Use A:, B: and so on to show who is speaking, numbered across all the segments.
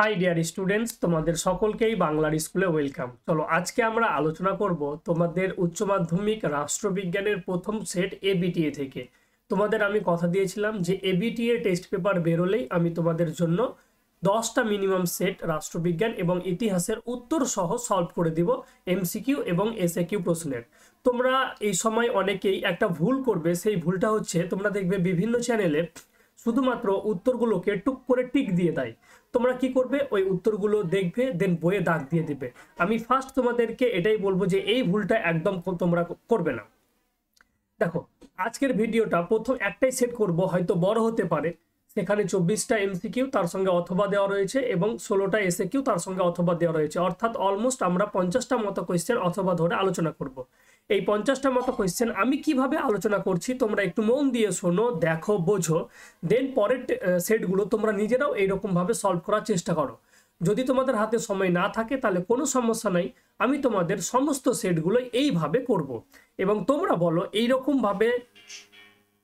A: High dear students, তোমাদের সকলকেই বাংলার স্কুলে ওয়েলকাম। চলো আজকে আমরা আলোচনা করব তোমাদের উচ্চ মাধ্যমিক রাষ্ট্রবিজ্ঞানের প্রথম সেট এবিটিএ থেকে। তোমাদের আমি কথা দিয়েছিলাম যে এবিটিএ টেস্ট পেপার বেরোলেই আমি তোমাদের জন্য 10টা মিনিমাম সেট রাষ্ট্রবিজ্ঞান এবং ইতিহাসের উত্তর সহ সলভ করে দিব এমসিকিউ এবং এসএকিউ প্রশ্নের। তোমরা এই সময় অনেকেই একটা ভুল করবে, সেই ভুলটা হচ্ছে তোমরা দেখবে বিভিন্ন চ্যানেলে শুধুমাত্র উত্তরগুলোকে টুক করে টিক দিয়ে দেয়। তোমরা কি করবে, ওই উত্তরগুলো দেখবে দেন বইয়ে দাগ দিয়ে দিবে। আমি ফার্স্ট তোমাদেরকে এটাই বলবো যে এই ভুলটা একদম তোমরা করবে না। দেখো, আজকের ভিডিওটা প্রথম একটাই সেট করব, হয়তো বড় হতে পারে। সেখানে 24টা এমসিকিউ তার সঙ্গে অথবা দেওয়া রয়েছে এবং 16টা এসএকিউ তার সঙ্গে অথবা দেওয়া রয়েছে, অর্থাৎ অলমোস্ট আমরা 50টা মতো কোয়েশ্চেন অথবা ধরে আলোচনা করব। এই 50টা মতো কোয়েশ্চেন আমি কিভাবে আলোচনা করছি তোমরা একটু মন দিয়ে শোনো, দেখো, বোঝো, দেন পরের সেটগুলো তোমরা নিজেরাও এইরকমভাবে সলভ করার চেষ্টা করো। যদি তোমাদের হাতে সময় না থাকে তাহলে কোনো সমস্যা নাই, আমি তোমাদের সমস্ত সেটগুলো এইভাবে করব এবং তোমরা বলো এইরকমভাবে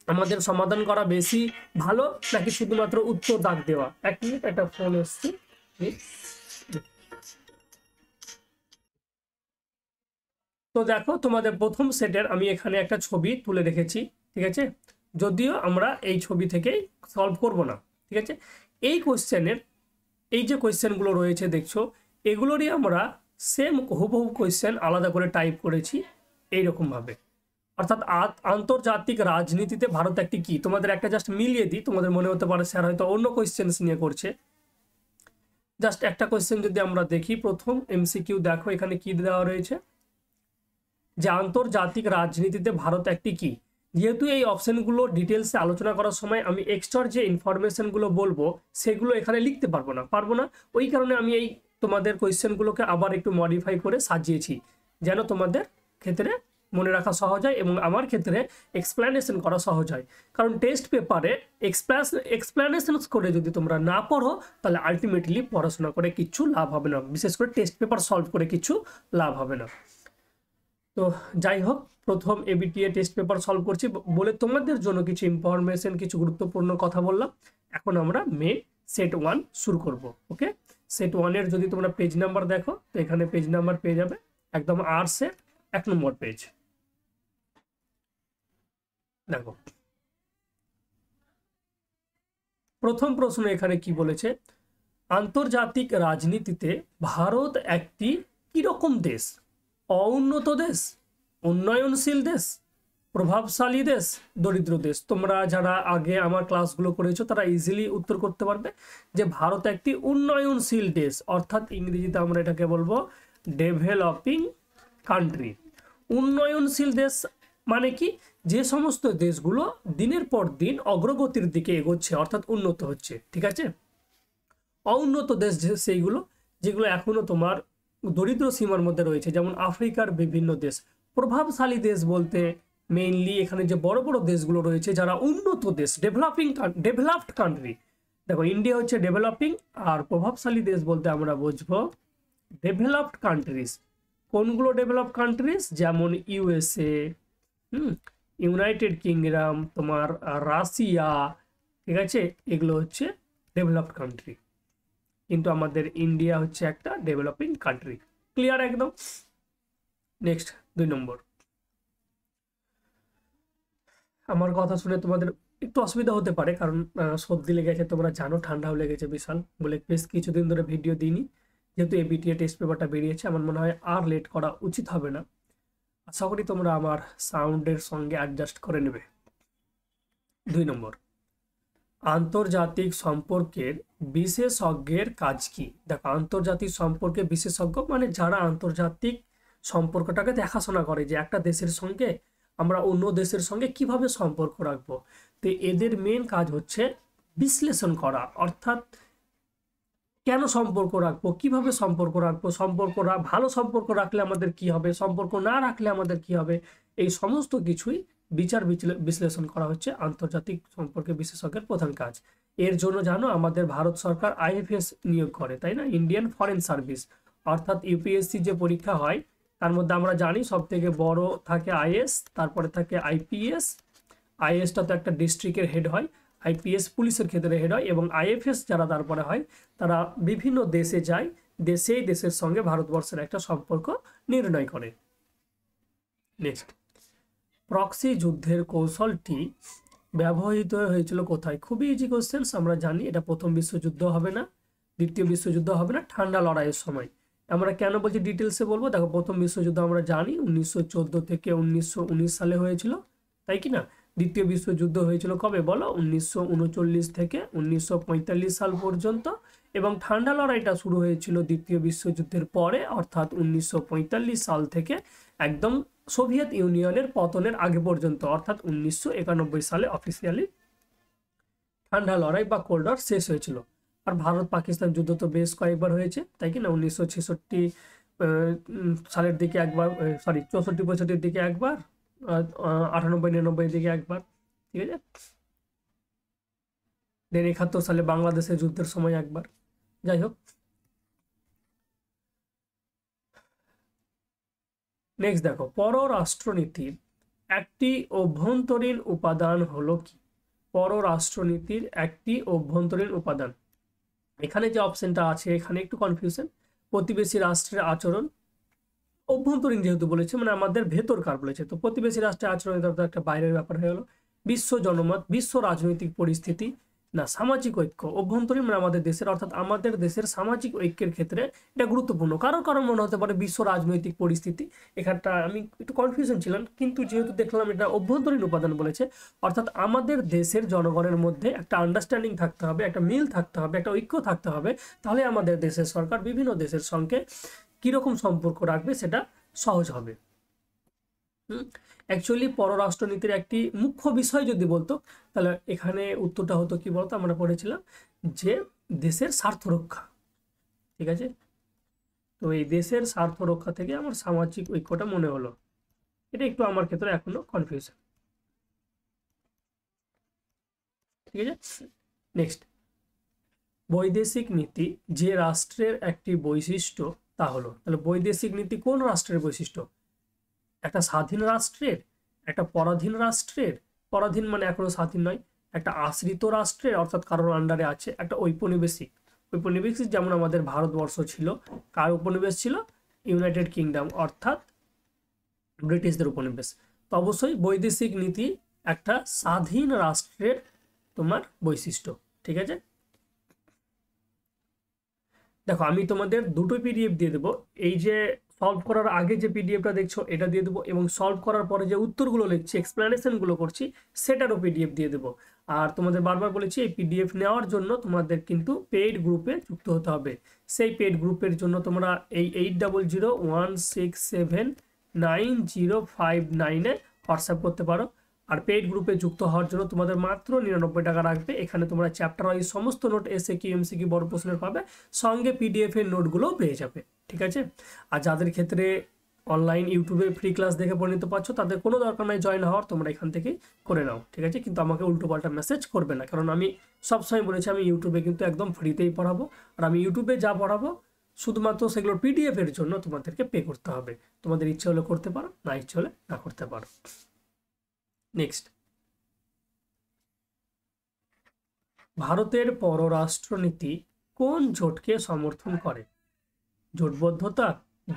A: আমাদের সমাধান করা বেশি ভালো নাকি শুধুমাত্র উত্তর দাগ দেওয়া। এক মিনিট, একটা ফোন এসছে। তো দেখো, তোমাদের প্রথম সেটের আমি এখানে একটা ছবি তুলে রেখেছি, ঠিক আছে? যদিও আমরা এই ছবি থেকেই সলভ করব না, ঠিক আছে? এই কোশ্চেনের এই যে কোয়েশ্চেনগুলো রয়েছে দেখছো, এগুলোরই আমরা সেম হুবহু কোয়েশ্চেন আলাদা করে টাইপ করেছি এইরকমভাবে। অর্থাৎ আন্তর্জাতিক রাজনীতিতে ভারত একটি কি, তোমাদের একটা জাস্ট মিলিয়ে দিই। তোমাদের মনে হতে পারে স্যার হয়তো অন্য কোয়েশ্চেন নিয়ে করছে। জাস্ট একটা কোয়েশ্চেন যদি আমরা দেখি, প্রথম এমসিকিউ দেখো এখানে কি দেওয়া রয়েছে, যে আন্তর্জাতিক রাজনীতিতে ভারত একটি কি। যেহেতু এই অপশনগুলো ডিটেলসে আলোচনা করার সময় আমি এক্সট্রা যে ইনফরমেশনগুলো বলবো সেগুলো এখানে লিখতে পারবো না। ওই কারণে আমি এই তোমাদের কোয়েশ্চেনগুলোকে আবার একটু মডিফাই করে সাজিয়েছি, যেন তোমাদের ক্ষেত্রে মনে রাখা সহজ হয় এবং আমার ক্ষেত্রে এক্সপ্লেনেশন করা সহজ হয়। কারণ টেস্ট পেপারে এক্সপ্লেনেশন করে যদি তোমরা না পড়ো তাহলে আলটিমেটলি পড়াশোনা করে কিচ্ছু লাভ হবে না, বিশেষ করে টেস্ট পেপার সলভ করে কিছু লাভ হবে না। তো যাই হোক, প্রথম এবিটিএ টেস্ট পেপার সলভ করছি বলে তোমাদের জন্য কিছু ইনফরমেশন, কিছু গুরুত্বপূর্ণ কথা বললাম। এখন আমরা মেন সেট 1 শুরু করব। ওকে, সেট 1-এর যদি তোমরা পেজ নাম্বার দেখো তো এখানে পেজ নাম্বার পেয়ে যাবে একদম আর্টসের 1 নম্বর পেজ। দেখো, প্রথম প্রশ্ন এখানে কি বলেছে, আন্তর্জাতিক রাজনীতিতে ভারত একটি কিরকম দেশ? অউন্নত দেশ, উন্নয়নশীল দেশ, প্রভাবশালী দেশ, দরিদ্র দেশ? তোমরা যারা আগে আমার ক্লাসগুলো করেছো তারা ইজিলি উত্তর করতে পারবে যে ভারত একটি উন্নয়নশীল দেশ, অর্থাৎ ইংরেজিতে আমরা এটাকে বলবো ডেভেলপিং কান্ট্রি। উন্নয়নশীল দেশ মানে কি, যে সমস্ত দেশগুলো দিনের পর দিন অগ্রগতির দিকে এগোচ্ছে, অর্থাৎ উন্নত হচ্ছে, ঠিক আছে? অউন্নত দেশ সেইগুলো যেগুলো এখনো তোমার দরিদ্র সীমার মধ্যে রয়েছে, যেমন আফ্রিকার বিভিন্ন দেশ। প্রভাবশালী দেশ বলতে মেইনলি এখানে যে বড় বড় দেশগুলো রয়েছে যারা উন্নত দেশ, ডেভেলপড কান্ট্রি। দেখো, ইন্ডিয়া হচ্ছে ডেভেলপিং, আর প্রভাবশালী দেশ বলতে আমরা বুঝবো ডেভেলপড কান্ট্রিজ। কোনগুলো ডেভেলপড কান্ট্রিজ? যেমন ইউএসএ, ইউনাইটেড কিংডম, তোমার রাশিয়া, ঠিক আছে? এগুলো হচ্ছে ডেভেলপড কান্ট্রি, কিন্তু আমাদের ইন্ডিয়া হচ্ছে একটা ডেভেলপিং কান্ট্রি। ক্লিয়ার একদম? নেক্সট 2 নম্বর। আমার কথা শুনে তোমাদের একটু অসুবিধা হতে পারে, কারণ সর্দি লেগেছে, তোমরা জানো, ঠান্ডাও লেগেছে বিশাল, বলে বেশ কিছুদিন ধরে ভিডিও দিইনি। যেহেতু এবিটিএ টেস্ট পেপারটা বেরিয়েছে, আমার মনে হয় আর লেট করা উচিত হবে না। আশা করি তোমরা আমার সাউন্ডের সঙ্গে অ্যাডজাস্ট করে নেবে। 2 নম্বর, আন্তর্জাতিক সম্পর্কের বিশেষজ্ঞের কাজ কি? দেখো, আন্তর্জাতিক সম্পর্কে বিশেষজ্ঞ মানে যারা আন্তর্জাতিক সম্পর্কটাকে দেখাশোনা করে, যে একটা দেশের সঙ্গে আমরা অন্য দেশের সঙ্গে কিভাবে সম্পর্ক রাখবো। তো এদের মেন কাজ হচ্ছে বিশ্লেষণ করা, অর্থাৎ কেন সম্পর্ক রাখবো, কিভাবে সম্পর্ক রাখবো, ভালো সম্পর্ক রাখলে আমাদের কি হবে, সম্পর্ক না রাখলে আমাদের কি হবে, এই সমস্ত কিছুই বিচার বিশ্লেষণ করা হচ্ছে আন্তর্জাতিক সম্পর্কে বিশেষজ্ঞের প্রধান কাজ। এর জন্য জানো আমাদের ভারত সরকার আইএফএস নিয়োগ করে, তাই না? ইন্ডিয়ান ফরেন সার্ভিস, অর্থাৎ ইউপিএসসি যে পরীক্ষা হয় তার মধ্যে আমরা জানি সব থেকে বড় থাকে আইএস, তারপরে থাকে আইপিএস। আইএসটা তো একটা ডিস্ট্রিক্টের হেড হয়, আইপিএস পুলিশের ক্ষেত্রে হেড হয়, এবং আইএফএস যারা তারপরে হয় তারা বিভিন্ন দেশে যায়, দেশের সঙ্গে ভারতবর্ষের একটা সম্পর্ক নির্ণয় করে। নেক্সট, প্রক্সি যুদ্ধের কৌশলটি ব্যবহৃত হয়েছিল কোথায়? খুবই ইজি কোশ্চেন, আমরা জানি এটা প্রথম বিশ্বযুদ্ধ হবে না, দ্বিতীয় বিশ্বযুদ্ধ হবে না, ঠান্ডা লড়াইয়ের সময়। আমরা কেন বলছি ডিটেলসে বলবো। দেখো, প্রথম বিশ্বযুদ্ধ আমরা জানি 1914 থেকে 1919 সালে হয়েছিল, তাই কি না? দ্বিতীয় বিশ্বযুদ্ধ হয়েছিল কবে বলো? 1939 থেকে 1945 সাল পর্যন্ত, এবং ঠান্ডা লড়াইটা শুরু হয়েছিল দ্বিতীয় বিশ্বযুদ্ধের পরে, অর্থাৎ 1945 সাল থেকে একদম সোভিয়েত ইউনিয়নের পতনের আগে পর্যন্ত, অর্থাৎ 1991 সালে অফিসিয়ালি ঠান্ডা লড়াই বা কোল্ড ওয়ার শেষ হয়েছিল। আর ভারত পাকিস্তান যুদ্ধ তো বেশ কয়েকবার হয়েছে, তাই কি না? 1966 সালের দিকে একবার, সরি 64-65 দিকে একবার, 98-99 দিকে একবার, ঠিক আছে। দেন 71 সালে বাংলাদেশের যুদ্ধের সময় একবার। যাই হোক, নেক্সট দেখো, পররাষ্ট্রনীতির একটি অভ্যন্তরীণ উপাদান হলো কি? পররাষ্ট্রনীতির একটি অভ্যন্তরীণ উপাদান, এখানে যে অপশনটা আছে এখানে একটু কনফিউশন। প্রতিবেশী রাষ্ট্রের আচরণ, অভ্যন্তরীণ যেহেতু বলেছে মানে আমাদের ভেতরকার বলেছে, তো প্রতিবেশী রাষ্ট্রের আচরণ একটা বাইরের ব্যাপার হয়ে গেলো। বিশ্ব জনমত, বিশ্ব রাজনৈতিক পরিস্থিতি, না সামাজিক ঐক্য। অভ্যন্তরীণ মানে আমাদের দেশের, অর্থাৎ আমাদের দেশের সামাজিক ঐক্যের ক্ষেত্রে এটা গুরুত্বপূর্ণ। কারণ মনে হতে পারে বিশ্ব রাজনৈতিক পরিস্থিতি, এখানটা আমি একটু কনফিউশন ছিলাম, কিন্তু যেহেতু দেখলাম এটা অভ্যন্তরীণ উপাদান বলেছে, অর্থাৎ আমাদের দেশের জনগণের মধ্যে একটা আন্ডারস্ট্যান্ডিং থাকতে হবে, একটা মিল থাকতে হবে, একটা ঐক্য থাকতে হবে, তাহলে আমাদের দেশের সরকার বিভিন্ন দেশের সঙ্গে কিরকম সম্পর্ক রাখবে সেটা সহজ হবে। অ্যাকচুয়ালি পররাষ্ট্রনীতির একটি মুখ্য বিষয় যদি বলতো, তাহলে এখানে উত্তরটা হতো কি বলতো, আমরা পড়েছিলাম যে দেশের স্বার্থ রক্ষা, ঠিক আছে। তো এই দেশের স্বার্থ রক্ষা থেকে আমার সামাজিক ঐক্যটা মনে হলো, এটা একটু আমার ক্ষেত্রে এখনো কনফিউশন, ঠিক আছে। নেক্সট, বৈদেশিক নীতি যে রাষ্ট্রের একটি বৈশিষ্ট্য তা হলো, তাহলে বৈদেশিক নীতি কোন রাষ্ট্রের বৈশিষ্ট্য? একটা স্বাধীন রাষ্ট্রের, একটা পরাধীন রাষ্ট্রের, পরাধীন মানে এখনো স্বাধীন নয়, একটা আশ্রিত রাষ্ট্রের অর্থাৎ কারোর আন্ডারে আছে, একটা ঔপনিবেশিক। ঔপনিবেশিক যেমন আমাদের ভারতবর্ষ ছিল, কার উপনিবেশ ছিল? ইউনাইটেড কিংডম অর্থাৎ ব্রিটিশদের উপনিবেশ। তো অবশ্যই বৈদেশিক নীতি একটা স্বাধীন রাষ্ট্রের তোমার বৈশিষ্ট্য, ঠিক আছে। দেখো, আমি তোমাদের দুটো পিডিএফ দিয়ে দেবো, এই যে সলভ করার আগে যে পিডিএফটা দেখছো এটা দিয়ে দেবো, এবং সলভ করার পরে যে উত্তরগুলো লিখছি, এক্সপ্লেনেশনগুলো করছি, সেটারও পিডিএফ দিয়ে দেবো। আর তোমাদের বারবার বলেছি এই পিডিএফ নেওয়ার জন্য তোমাদের কিন্তু পেইড গ্রুপে যুক্ত হতে হবে। সেই পেইড গ্রুপের জন্য তোমরা এই 8001679059 হোয়াটসঅ্যাপ করতে পারো। আর পেইড গ্রুপে যুক্ত হওয়ার জন্য তোমাদের মাত্র 99 টাকা রাখবে। এখানে তোমরা চ্যাপ্টার ওয়াইজ সমস্ত নোট, এসএকিউ এমসিকিউ বড় প্রশ্নের পাবে, সঙ্গে পিডিএফ এর নোটগুলোও পেয়ে যাবে, ঠিক আছে। আর যাদের ক্ষেত্রে অনলাইন ইউটিউবে ফ্রি ক্লাস দেখে পড়ে নিতে পারছো, তাদের কোনো দরকার নাই জয়েন হওয়ার, তোমরা এখান থেকেই করে নাও, ঠিক আছে। কিন্তু আমাকে উল্টোপাল্টা মেসেজ করবে না, কারণ আমি সবসময় বলেছি আমি ইউটিউবে কিন্তু একদম ফ্রিতেই পড়াবো। আর আমি ইউটিউবে যা পড়াবো শুধুমাত্র সেগুলোর পিডিএফ এর জন্য তোমাদেরকে পে করতে হবে। তোমাদের ইচ্ছে হলে করতে পারো, না ইচ্ছে হলে না করতে পারো। নেক্সট, ভারতের পররাষ্ট্রনীতি কোন জোটকে সমর্থন করে? জোটবদ্ধতা,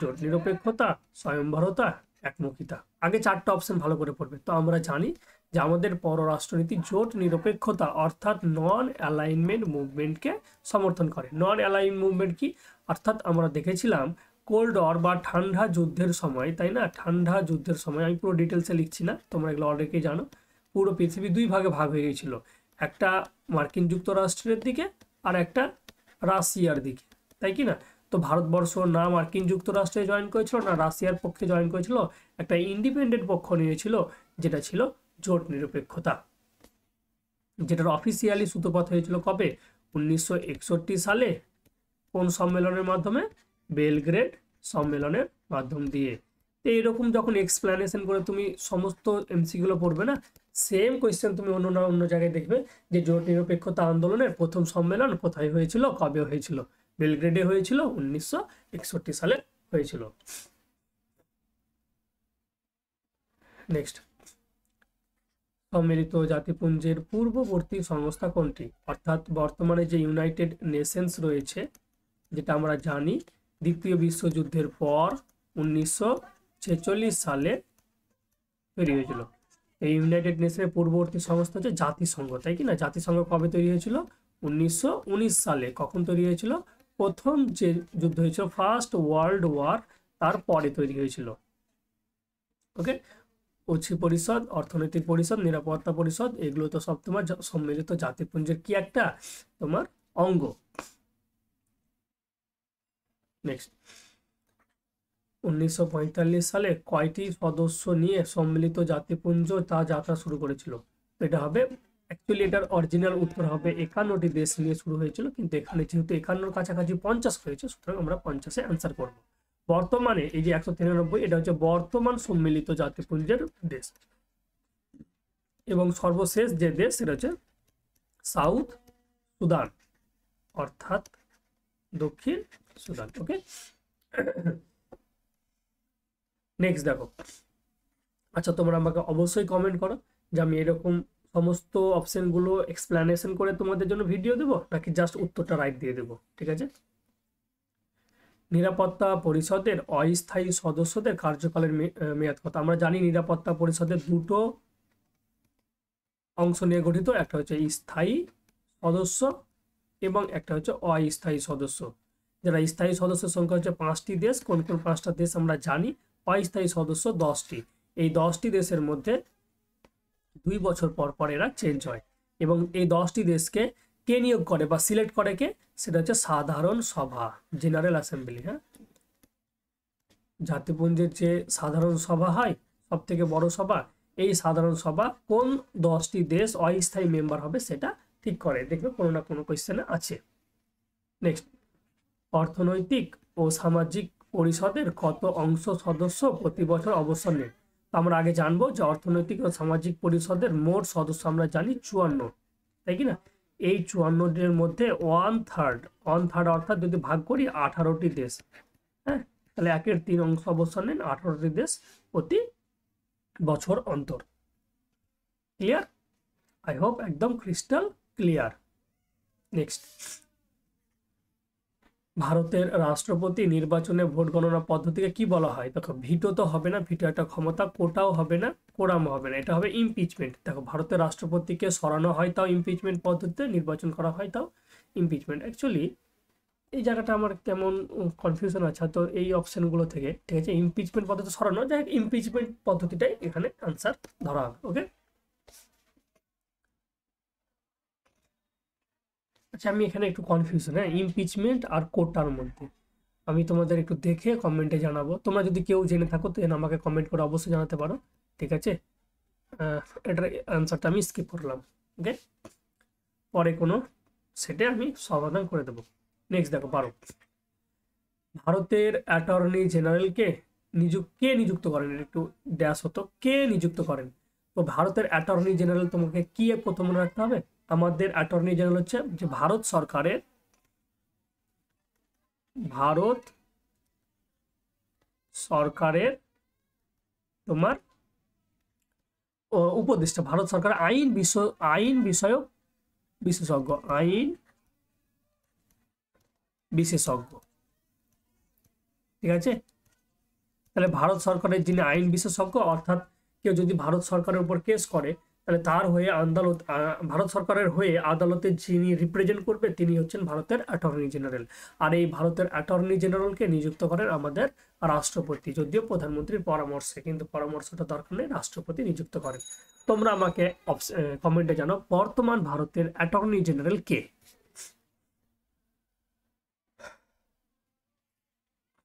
A: জোট নিরপেক্ষতা, স্বয়ংবরতা, একমুখিতা। আগে চারটা অপশন ভালো করে পড়বে। তো আমরা জানি যে আমাদের পররাষ্ট্রনীতি জোট নিরপেক্ষতা অর্থাৎ নন অ্যালাইনমেন্ট মুভমেন্টকে সমর্থন করে। নন অ্যালাইন মুভমেন্ট কি? অর্থাৎ আমরা দেখেছিলাম কোল্ড ওয়ার বা ঠান্ডা যুদ্ধের সময়, তাই না? ঠান্ডা যুদ্ধের সময়, আমি পুরো ডিটেলসে লিখছি না, তোমরা এগুলো অলরেডি জানো, পুরো পৃথিবী দুই ভাগে ভাগ হয়ে গিয়েছিল, একটা মার্কিন যুক্তরাষ্ট্রের দিকে আর একটা রাশিয়ার দিকে, তাই কি না? তো ভারতবর্ষ না মার্কিন যুক্তরাষ্ট্রে জয়েন করেছিল না রাশিয়ার পক্ষে জয়েন করেছিল, একটা ইন্ডিপেন্ডেন্ট পক্ষ নিয়েছিল যেটা ছিল জোট নিরপেক্ষতা, যেটার অফিসিয়ালি সূত্রপাত হয়েছিল কবে? 1961 সালে। কোন সম্মেলনের মাধ্যমে? বেলগ্রেড সম্মেলনের মাধ্যম দিয়ে। তো এইরকম যখন এক্সপ্লেনেশন করে তুমি সমস্ত এমসিগুলো পড়বে না, সেম কোয়েশ্চেন তুমি অন্য জায়গায় দেখবে যে জোট নিরপেক্ষতা আন্দোলনের প্রথম সম্মেলন কোথায় হয়েছিল, কবে হয়েছিল? বেলগ্রেডে হয়েছিল, 1961 সালে হয়েছিল। নেক্সট, সম্মিলিত জাতিপুঞ্জের পূর্ববর্তী সংস্থা কোনটি? অর্থাৎ বর্তমানে যে ইউনাইটেড নেশনস রয়েছে, যেটা আমরা জানি দ্বিতীয় বিশ্বযুদ্ধের পর 1946 সালে তৈরি হয়েছিল। এই ইউনাইটেড নেশনের পূর্ববর্তী সংস্থা হচ্ছে জাতিসংঘ, তাই কি না? জাতিসংঘ কবে তৈরি হয়েছিল? 1919 সালে। কখন তৈরি হয়েছিল? প্রথম যে যুদ্ধ হয়েছিল, ফার্স্ট ওয়ার্ল্ড ওয়ার, তারপরে তৈরি হয়েছিল। ওকে, ঐচ্ছিক পরিষদ, অর্থনৈতিক পরিষদ, নিরাপত্তা পরিষদ, এগুলো তো সব তোমার সম্মিলিত জাতিপুঞ্জের কি একটা তোমার অঙ্গ। নেক্সট, 1945 সালে কয়টি সদস্য নিয়ে সম্মিলিত জাতিপুঞ্জ তা যাত্রা শুরু করেছিল? এটা হবে, অ্যাকচুয়ালি এটার অরিজিনাল উত্তর হবে 51টি দেশ নিয়ে শুরু হয়েছিল, কিন্তু এখানে যেহেতু 51 কাছাকাছি 50 হয়েছে, সুতরাং আমরা 50-এ অ্যান্সার করব। বর্তমানে এই যে 193, এটা হচ্ছে বর্তমান সম্মিলিত জাতিপুঞ্জের দেশ। এবং সর্বশেষ যে দেশ সেটা হচ্ছে সাউথ সুদান, অর্থাৎ দক্ষিণ সুদান। ওকে, নেক্সট দেখো। আচ্ছা, তোমরা আমাকে অবশ্যই কমেন্ট করো যে আমি এরকম সমস্ত অপশনগুলো এক্সপ্লেনেশন করে তোমাদের জন্য ভিডিও দেবো, নাকি জাস্ট উত্তরটা রাইট দিয়ে দেবো। ঠিক আছে। নিরাপত্তা পরিষদের অস্থায়ী সদস্যদের কার্যকালের মেয়াদ কত? আমরা জানি নিরাপত্তা পরিষদের দুটো অংশ নিয়ে গঠিত, একটা হচ্ছে স্থায়ী সদস্য এবং একটা হচ্ছে অস্থায়ী সদস্য। যারা স্থায়ী সদস্যের সংখ্যা হচ্ছে 5টি দেশ। কোন কোন 5টা দেশ আমরা জানি? অস্থায়ী সদস্য 10টি। এই 10টি দেশের মধ্যে 2 বছর পর পর এরা চেঞ্জ হয়, এবং এই 10টি দেশকে কে নিয়োগ করে বা সিলেক্ট করে কে? সেটা হচ্ছে সাধারণ সভা, জেনারেল অ্যাসেম্বলি। হ্যাঁ, জাতিপুঞ্জের যে সাধারণ সভা হয়, সব থেকে বড় সভা, এই সাধারণ সভা কোন 10টি দেশ অস্থায়ী মেম্বার হবে সেটা ঠিক করে। দেখবে কোনো না কোনো কোয়েশ্চেনে আছে। নেক্সট, অর্থনৈতিক ও সামাজিক পরিষদের কত অংশ সদস্য প্রতি বছর অবসর নেন? আমরা আগে জানবো যে অর্থনৈতিক ও সামাজিক পরিষদের মোট সদস্য আমরা জানি 54, তাই কি না? এই 54-এর মধ্যে 1/3 অর্থাৎ যদি ভাগ করি 18টি দেশ। হ্যাঁ, তাহলে 1/3 অংশ অবসর নেন 18টি দেশ প্রতি বছর অন্তর। ক্লিয়ার? আই হোপ একদম ক্রিস্টাল ক্লিয়ার। নেক্সট, ভারতের রাষ্ট্রপতি নির্বাচনে ভোট গণনা পদ্ধতিকে কি বলা হয়? দেখো, ভিটো তো হবে না, ভিটো একটা ক্ষমতা, কোটাও হবে না, কোরামও হবে না, এটা হবে ইমপিচমেন্ট। দেখো, ভারতের রাষ্ট্রপতিকে সরানো হয় তাও ইমপিচমেন্ট পদ্ধতিতে, নির্বাচন করা হয় তাও ইমপিচমেন্ট। অ্যাকচুয়ালি এই জায়গাটা আমার কেমন কনফিউশন আছে, তো এই অপশনগুলো থেকে, ঠিক আছে, ইমপিচমেন্ট পদ্ধতি সরানো যায়, ইমপিচমেন্ট পদ্ধতিটাই এখানে আনসার ধরা হবে। ওকে, আচ্ছা, আমি এখানে একটু কনফিউশন, হ্যাঁ, ইমপিচমেন্ট আর কোটার মধ্যে। আমি তোমাদের একটু দেখে কমেন্টে জানাবো। তোমরা যদি কেউ জেনে থাকো তো আমাকে কমেন্ট করে অবশ্যই জানাতে পারো। ঠিক আছে, এটার অ্যান্সারটা আমি স্কিপ করলাম। ওকে, পরে কোনো সেটে আমি সমাধান করে দেবো। নেক্সট দেখো, ভারতের অ্যাটর্নি জেনারেলকে কে নিযুক্ত করেন? একটু ড্যাশ হতো, কে নিযুক্ত করেন? তো ভারতের অ্যাটর্নি জেনারেল তোমাকে কি প্রথম মনে রাখতে হবে। আমাদের অ্যাটর্নি জেনারেল হচ্ছে যে ভারত সরকারের তোমার উপদেষ্টা, ভারত সরকার আইন বিষয়ক বিশেষজ্ঞ। ঠিক আছে, তাহলে ভারত সরকারের যিনি আইন বিশেষজ্ঞ, অর্থাৎ কেউ যদি ভারত সরকারের উপর কেস করে, তাহলে তার হয়ে ভারত সরকারের হয়ে আদালতে যিনি রিপ্রেজেন্ট করবে তিনি হচ্ছেন ভারতের অ্যাটর্নি জেনারেল। আর এই ভারতের অ্যাটর্নি জেনারেলকে নিযুক্ত করেন আমাদের রাষ্ট্রপতি, যদিও প্রধানমন্ত্রীর পরামর্শে, কিন্তু পরামর্শটা দরকার নেই, রাষ্ট্রপতি নিযুক্ত করেন। তোমরা আমাকে কমেন্টে জানাও বর্তমান ভারতের অ্যাটর্নি জেনারেল কে?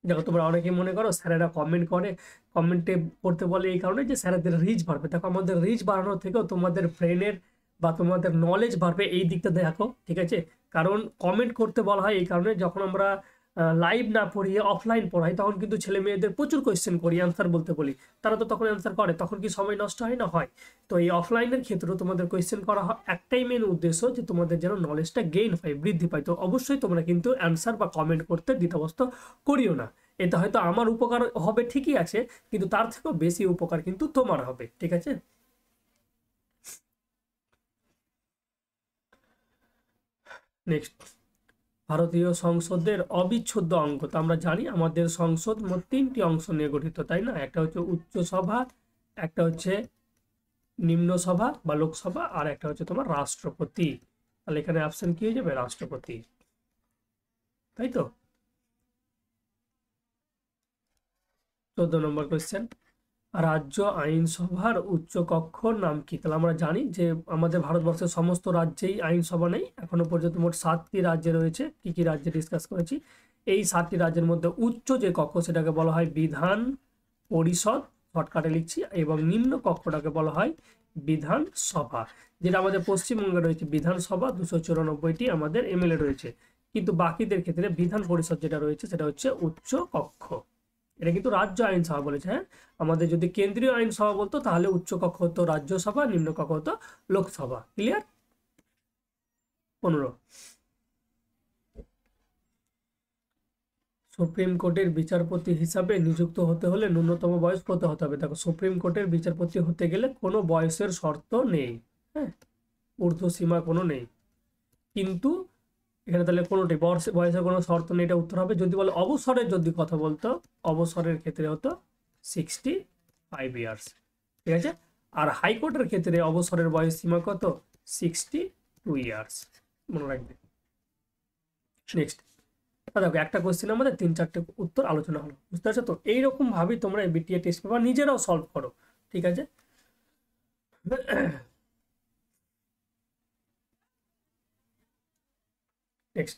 A: দেখো, তোমরা অনেকেই মনে করো স্যারেরা কমেন্টে করতে বলে এই কারণে যে স্যারেদের রিচ বাড়বে। দেখো, আমাদের রিচ বাড়ানোর থেকেও তোমাদের ব্রেনের বা তোমাদের নলেজ বাড়বে এই দিকটা দেখো। ঠিক আছে, কারণ কমেন্ট করতে বলা হয় এই কারণে, যখন আমরা লাইভ না পড়িয়ে অফলাইন পড়াই তখন কিন্তু ছেলে মেয়েদের প্রচুর কোয়েশ্চেন করি, অ্যান্সার বলতে বলি, তারা তো তখন অ্যান্সার করে, তখন কি সময় নষ্ট হয় না? হয়। তো এই অফলাইনের ক্ষেত্রেও তোমাদের কোয়েশ্চেন করা হয় একটাই মেন উদ্দেশ্য, যে তোমাদের যেন নলেজটা গেইন হয়, বৃদ্ধি পায়। তো অবশ্যই তোমরা কিন্তু অ্যান্সার বা কমেন্ট করতে দ্বিধাবোধ করিও না। এটা হয়তো আমার উপকার হবে ঠিকই আছে, কিন্তু তার থেকেও বেশি উপকার কিন্তু তোমার হবে। ঠিক আছে। নেক্সট, ভারতীয় সংসদের অবিচ্ছেদ্য অঙ্গ। তো আমরা জানি আমাদের সংসদ মোট 3টি অংশ নিয়ে গঠিত, তাই না? একটা হচ্ছে উচ্চ সভা, একটা হচ্ছে নিম্ন সভা বা লোকসভা, আর একটা হচ্ছে তোমার রাষ্ট্রপতি। তাহলে এখানে অপশন কি হয়ে যাবে? রাষ্ট্রপতি, তাই তো। 14 নম্বর কোয়েশ্চেন, রাজ্য আইনসভার উচ্চ কক্ষর নাম কি? তাহলে আমরা জানি যে আমাদের ভারতবর্ষের সমস্ত রাজ্যেই আইনসভা নেই, এখনো পর্যন্ত মোট 7টি রাজ্যে রয়েছে। কি কি রাজ্যে ডিসকাস করেছি? এই 7টি রাজ্যের মধ্যে উচ্চ যে কক্ষ সেটাকে বলা হয় বিধান পরিষদ, শর্টকাটে লিখছি, এবং নিম্ন কক্ষটাকে বলা হয় বিধানসভা। যেটা আমাদের পশ্চিমবঙ্গে রয়েছে বিধানসভা, 294টি আমাদের এমএলএ রয়েছে, কিন্তু বাকিদের ক্ষেত্রে বিধান পরিষদ যেটা রয়েছে সেটা হচ্ছে উচ্চ কক্ষ। এটা কিন্তু রাজ্য আইনসভা বলেছে, হ্যাঁ। আমাদের যদি কেন্দ্রীয় আইনসভা বলতো তাহলে উচ্চ কক্ষ হতো রাজ্যসভা, নিম্ন কক্ষ হতো লোকসভা। ক্লিয়ার? 15, সুপ্রিম কোর্টের বিচারপতি হিসাবে নিযুক্ত হতে হলে ন্যূনতম বয়স কত হতে হবে? দেখো, সুপ্রিম কোর্টের বিচারপতি হতে গেলে কোনো বয়সের শর্ত নেই, হ্যাঁ, ঊর্ধ্বসীমা কোনো নেই। কিন্তু এখানে তাহলে কোনোটি বয়সের কোনো শর্ত নেই, এটা উত্তর হবে। যদি বলে অবসরের যদি কথা বলতো, অবসরের ক্ষেত্রে হতো 65 ইয়ার্স, ঠিক আছে। আর হাইকোর্টের ক্ষেত্রে অবসরের বয়স সীমা কত? 62 ইয়ার্স, মনে রাখবে। নেক্সট, দেখো একটা কোশ্চেন আমাদের 3-4টে উত্তর আলোচনা হলো, বুঝতে পারছো তো? এইরকম ভাবেই তোমরা বিটিএ টেস্ট পেপার নিজেরাও সলভ করো, ঠিক আছে। নেক্সট,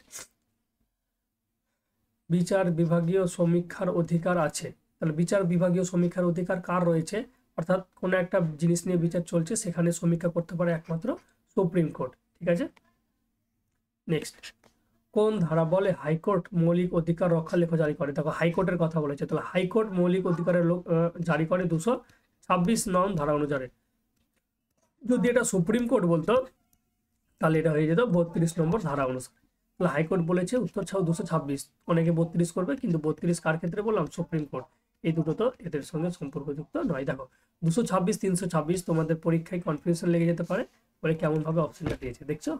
A: বিচার বিভাগীয় সমীক্ষার অধিকার আছে। তাহলে বিচার বিভাগীয় সমীক্ষার অধিকার কার রয়েছে? অর্থাৎ কোনো একটা জিনিস নিয়ে বিচার চলছে, সেখানে সমীক্ষা করতে পারে একমাত্র সুপ্রিম কোর্ট, ঠিক আছে। নেক্সট, কোন ধারা বলে হাইকোর্ট মৌলিক অধিকার রক্ষা লেখ জারি করে? দেখো, হাইকোর্টের কথা বলেছে, তাহলে হাইকোর্ট মৌলিক অধিকারের জারি করে 226 নং ধারা অনুসারে। যদি এটা সুপ্রিম কোর্ট বলতো তাহলে এটা হয়ে যেত 32 নম্বর ধারা অনুসারে। তাহলে হাইকোর্ট বলেছে উত্তর 226, অনেকে 32 করবে, কিন্তু 32 কার ক্ষেত্রে বললাম? Supreme court. এই দুটো তো এদের সঙ্গে সম্পর্কযুক্ত নয়। দেখো, 226, 326 তোমাদের পরীক্ষায় কনফিউশন লেগে যেতে পারে, বলে কেমন ভাবে অপশনটা দিয়েছে, দেখছো।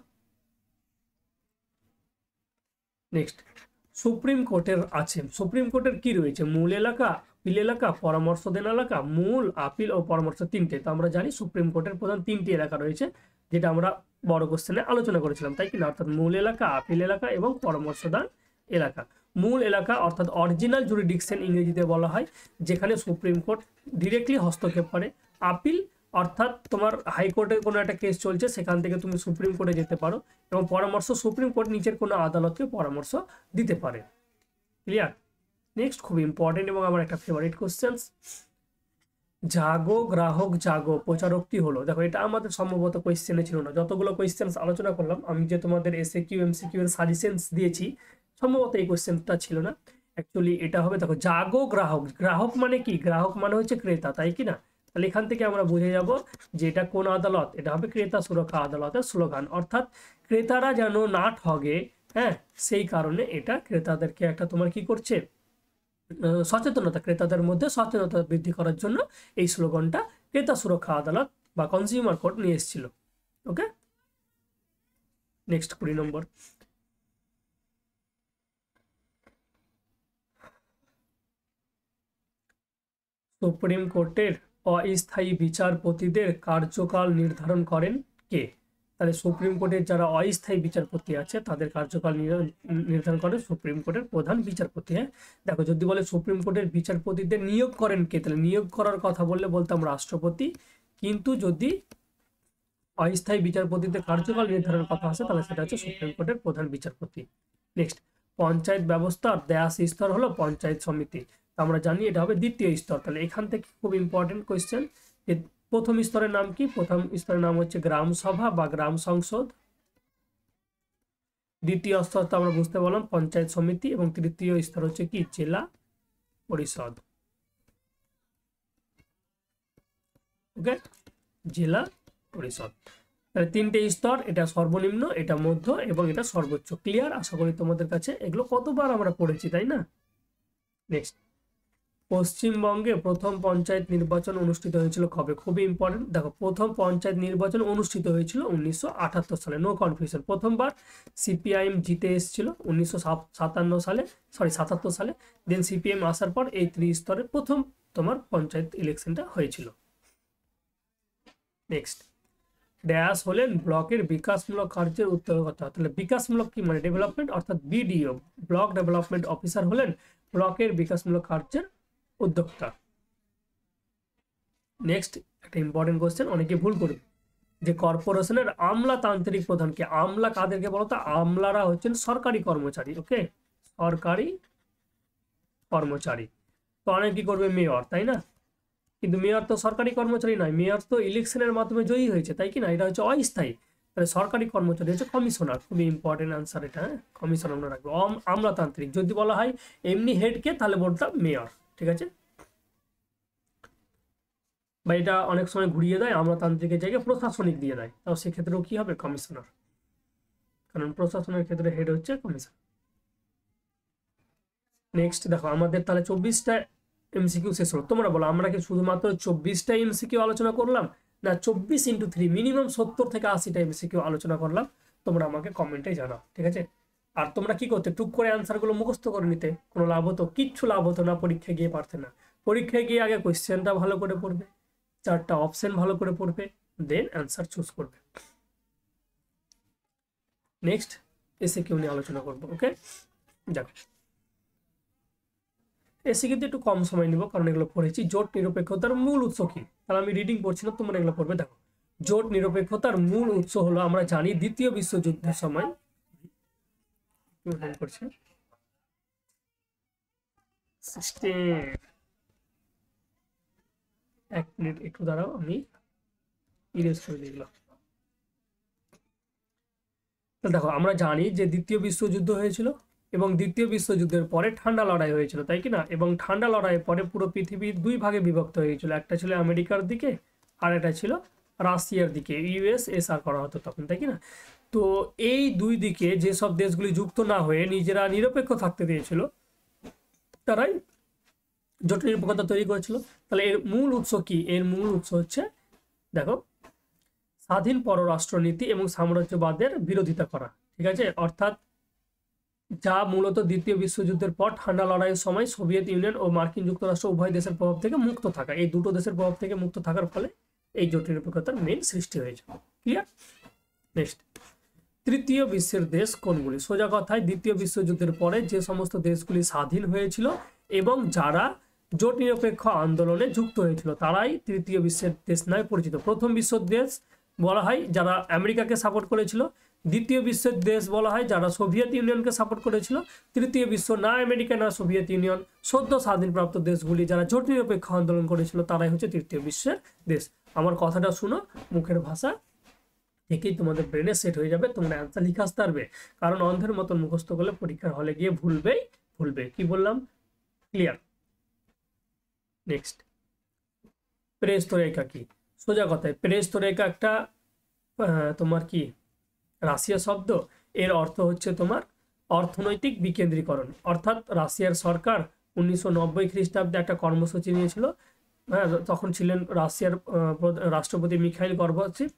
A: নেক্সট, সুপ্রিম কোর্টের আছে, সুপ্রিম কোর্টের কি রয়েছে? মূল এলাকা, আপিল এলাকা, পরামর্শদান এলাকা, মূল, আপিল ও পরামর্শ, 3টে। তো আমরা জানি সুপ্রিম কোর্টের প্রধান 3টি এলাকা রয়েছে, যেটা আমরা বড় কোশ্চেনে আলোচনা করেছিলাম, তাই কি না? অর্থাৎ মূল এলাকা, আপিল এলাকা এবং পরামর্শদান এলাকা। মূল এলাকা অর্থাৎ অরিজিনাল জুরিডিকশন ইংরেজিতে বলা হয়, যেখানে সুপ্রিম কোর্ট ডিরেক্টলি হস্তক্ষেপ করে। আপিল অর্থাৎ তোমার হাইকোর্টের কোনো একটা কেস চলছে, সেখান থেকে তুমি সুপ্রিম কোর্টে যেতে পারো। এবং পরামর্শ, সুপ্রিম কোর্ট নিচের কোনো আদালতকে পরামর্শ দিতে পারে। ক্লিয়ার? নেক্সট, খুব ইম্পর্টেন্ট এবং আমার একটা ফেভারিট কোশ্চেন, জাগো গ্রাহক জাগো প্রচারকটি হলো। দেখো, এটা আমাদের সম্ভবত কোয়েশ্চেনে ছিল না। যতগুলো কোয়েশ্চেন আলোচনা করলাম, আমি যে তোমাদের এসএকিউ এমসিকিউ এর সাজেশনস দিয়েছি, সম্ভবত এই কোয়েশ্চেনটা ছিল না। অ্যাকচুয়ালি এটা হবে, দেখো, জাগো গ্রাহক, গ্রাহক মানে কি? গ্রাহক মানে হচ্ছে ক্রেতা, তাই কি না? তাহলে এখান থেকে আমরা বুঝে যাব যে এটা কোন আদালত? এটা হবে ক্রেতা সুরক্ষা আদালতের স্লোগান। অর্থাৎ ক্রেতারা যেন না ঠগে, হ্যাঁ, সেই কারণে এটা ক্রেতাদেরকে একটা তোমার কি করছে? সচেতনতা, ক্রেতাদের মধ্যে সচেতনতা বৃদ্ধি করার জন্য এই স্লোগানটা ক্রেতা সুরক্ষা আদালত বা কনজিউমার কোর্ট নিয়ে এসেছিল। ওকে, নেক্সট 20 নম্বর, সুপ্রিম কোর্টের অস্থায়ী বিচারপতিদের কার্যকাল নির্ধারণ করেন কে? তাহলে সুপ্রিম কোর্টের যারা অস্থায়ী বিচারপতি আছে তাদের কার্যকাল নির্ধারণ করেন সুপ্রিম কোর্টের প্রধান বিচারপতি। হ্যাঁ, দেখো, যদি বলে সুপ্রিম কোর্টের বিচারপতিদের নিয়োগ করেন কে, তাহলে নিয়োগ করার কথা বললে বলতাম রাষ্ট্রপতি। কিন্তু যদি অস্থায়ী বিচারপতিদের কার্যকাল নির্ধারণের কথা আসে তাহলে সেটা হচ্ছে সুপ্রিম কোর্টের প্রধান বিচারপতি। নেক্সট, পঞ্চায়েত ব্যবস্থার দেয়াস স্তর হলো পঞ্চায়েত সমিতি। আমরা জানি এটা হবে দ্বিতীয় স্তর। তাহলে এখান থেকে খুব ইম্পর্টেন্ট কোয়েশ্চেন, প্রথম স্তরের নাম কি? প্রথম স্তরের নাম হচ্ছে গ্রাম সভা বা গ্রাম সংসদ। দ্বিতীয় স্তর তো আমরা বুঝতে পারলাম পঞ্চায়েত সমিতি, এবং তৃতীয় স্তর হচ্ছে কি? জেলা পরিষদ। ওকে, জেলা পরিষদ। তাহলে 3টে স্তর, এটা সর্বনিম্ন, এটা মধ্য এবং এটা সর্বোচ্চ। ক্লিয়ার? আশা করি তোমাদের কাছে এগুলো কতবার আমরা পড়েছি, তাই না? নেক্সট, পশ্চিমবঙ্গে প্রথম পঞ্চায়েত নির্বাচন অনুষ্ঠিত হয়েছিল কবে? খুবই ইম্পর্টেন্ট। দেখো, প্রথম পঞ্চায়েত নির্বাচন অনুষ্ঠিত হয়েছিল 1978 সালে, নো কনফিউশন। প্রথমবার সিপিআইএম জিতে এসেছিল 1977 সালে। দেন সিপিএম আসার পর এই ত্রিস্তরের প্রথম তোমার পঞ্চায়েত ইলেকশনটা হয়েছিল। নেক্সট, ড্যাশ হলেন ব্লকের বিকাশমূলক কার্যের উত্তরকর্তা। তাহলে বিকাশমূলক কি মানে? ডেভেলপমেন্ট, অর্থাৎ বিডিও ব্লক ডেভেলপমেন্ট অফিসার হলেন ব্লকের বিকাশমূলক কার্যের উদ্যোক্তা। নেক্সট, একটা ইম্পর্টেন্ট কোশ্চেন, অনেকে ভুল করবে, যে কর্পোরেশনের আমলাতান্ত্রিক প্রধানকে। আমলা কাদেরকে বলতো? আমলারা হচ্ছেন সরকারি কর্মচারী। ওকে, সরকারি কর্মচারী। তো অনেকে কি করবে? মেয়র, তাই না? কিন্তু মেয়র তো সরকারি কর্মচারী নয়, মেয়র তো ইলেকশনের মাধ্যমে জয়ী হয়েছে, তাই কি না? এটা হচ্ছে অস্থায়ী। তাহলে সরকারি কর্মচারী হচ্ছে কমিশনার। খুবই ইম্পর্টেন্ট আনসার এটা, হ্যাঁ, কমিশনার আমরা রাখবো। আমলাতান্ত্রিক যদি বলা হয় এমনি হেডকে, তাহলে বলতাম মেয়র, ঠিক আছে? বা এটা অনেক সময় ঘুরিয়ে দেয়, আমলাতান্ত্রিকের জায়গায় প্রশাসনিক দিয়ে দেয়, তাও সেক্ষেত্রেও কি হবে? কমিশনার, কারণ প্রশাসনের ক্ষেত্রে হেড হচ্ছে কমিশনার। নেক্সট দেখো, আমাদের তাহলে 24টা এমসিকিউ শেষ হলো। তোমরা বলো, আমরা কি শুধুমাত্র 24টা এমসিকিউ আলোচনা করলাম, না 24 × 3 মিনিমাম 70 থেকে 80টা এমসিকিউ আলোচনা করলাম? তোমরা আমাকে কমেন্টে জানাও, ঠিক আছে? আর তোমরা কি করতে? টুক করে অ্যান্সারগুলো মুখস্থ করে নিতে। কোনো লাভ হতো? কিচ্ছু লাভ হতো না, পরীক্ষায় গিয়ে পারতে না। পরীক্ষায় গিয়ে আগে কোয়েশ্চেনটা ভালো করে পড়বে, 4টা অপশন ভালো করে পড়বে, দেন অ্যান্সার চুজ করবে। নেক্সট এসিকিউ নিয়ে আলোচনা করবো। ওকে, দেখো এসিকিউতে একটু কম সময় নিব, কারণ এগুলো পড়েছি। জোট নিরপেক্ষতার মূল উৎস কি? তাহলে আমি রিডিং পড়ছি না, তোমরা এগুলো পড়বে। দেখো, জোট নিরপেক্ষতার মূল উৎস হলো, আমরা জানি দ্বিতীয় বিশ্বযুদ্ধের সময়, এক মিনিট একটু দাঁড়াও, আমি ইরেজ করে দিলাম। দেখো, আমরা জানি যে দ্বিতীয় বিশ্বযুদ্ধ হয়েছিল, এবং দ্বিতীয় বিশ্বযুদ্ধের পরে ঠান্ডা লড়াই হয়েছিল, তাই কি না? এবং ঠান্ডা লড়াইয়ের পরে পুরো পৃথিবী দুই ভাগে বিভক্ত হয়েছিল। একটা ছিল আমেরিকার দিকে, আর একটা ছিল রাশিয়ার দিকে। ইউএসএসআর করা হতো তখন, তাই কি না? তো এই দুই দিকে যেসব দেশগুলি যুক্ত না হয়ে নিজেরা নিরপেক্ষ থাকতে দিয়েছিল, তারাই জোট নিরপেক্ষতা তৈরি করেছিল। তাহলে এর মূল উৎস কি? এর মূল উৎস হচ্ছে, দেখো, স্বাধীন পররাষ্ট্রনীতি এবং সাম্রাজ্যবাদের বিরোধিতা করা, ঠিক আছে? অর্থাৎ যা মূলত দ্বিতীয় বিশ্বযুদ্ধের পর ঠান্ডা লড়াইয়ের সময় সোভিয়েত ইউনিয়ন ও মার্কিন যুক্তরাষ্ট্র উভয় দেশের প্রভাব থেকে মুক্ত থাকা, এই দুটো দেশের প্রভাব থেকে মুক্ত থাকার ফলে এই জোট নিরপেক্ষতার মেইন সৃষ্টি হয়েছে। ক্লিয়ার? নেক্সট, তৃতীয় বিশ্বের দেশ কোনগুলি? সোজা কথায়, দ্বিতীয় বিশ্বযুদ্ধের পরে যে সমস্ত দেশগুলি স্বাধীন হয়েছিল এবং যারা জোট নিরপেক্ষ আন্দোলনে যুক্ত হয়েছিল, তারাই তৃতীয় বিশ্বের দেশ নামে পরিচিত। প্রথম বিশ্বের দেশ বলা হয় যারা আমেরিকাকে সাপোর্ট করেছিল, দ্বিতীয় বিশ্বের দেশ বলা হয় যারা সোভিয়েত ইউনিয়নকে সাপোর্ট করেছিল, তৃতীয় বিশ্ব না আমেরিকা না সোভিয়েত ইউনিয়ন, সদ্য স্বাধীনপ্রাপ্ত দেশগুলি যারা জোট নিরপেক্ষ আন্দোলন করেছিল, তারাই হচ্ছে তৃতীয় বিশ্বের দেশ। আমার কথাটা শুনো, মুখের ভাষা থেকেই তোমাদের ব্রেনে সেট হয়ে যাবে, তোমরা অ্যান্সার লিখে আসতে পারবে। কারণ অন্ধের মতন মুখস্থ করলে পরীক্ষার হলে গিয়ে ভুলবে। কি বললাম? ক্লিয়ার? নেক্সট, পেরেস্ত্রোয়কা কি? সোজা কথায়, পেরেস্ত্রোয়কা একটা তোমার কি রাশিয়া শব্দ। এর অর্থ হচ্ছে তোমার অর্থনৈতিক বিকেন্দ্রীকরণ। অর্থাৎ রাশিয়ার সরকার 1990 খ্রিস্টাব্দে একটা কর্মসূচি নিয়েছিল। হ্যাঁ, তখন ছিলেন রাশিয়ার রাষ্ট্রপতি মিখাইল গর্বাচেভ।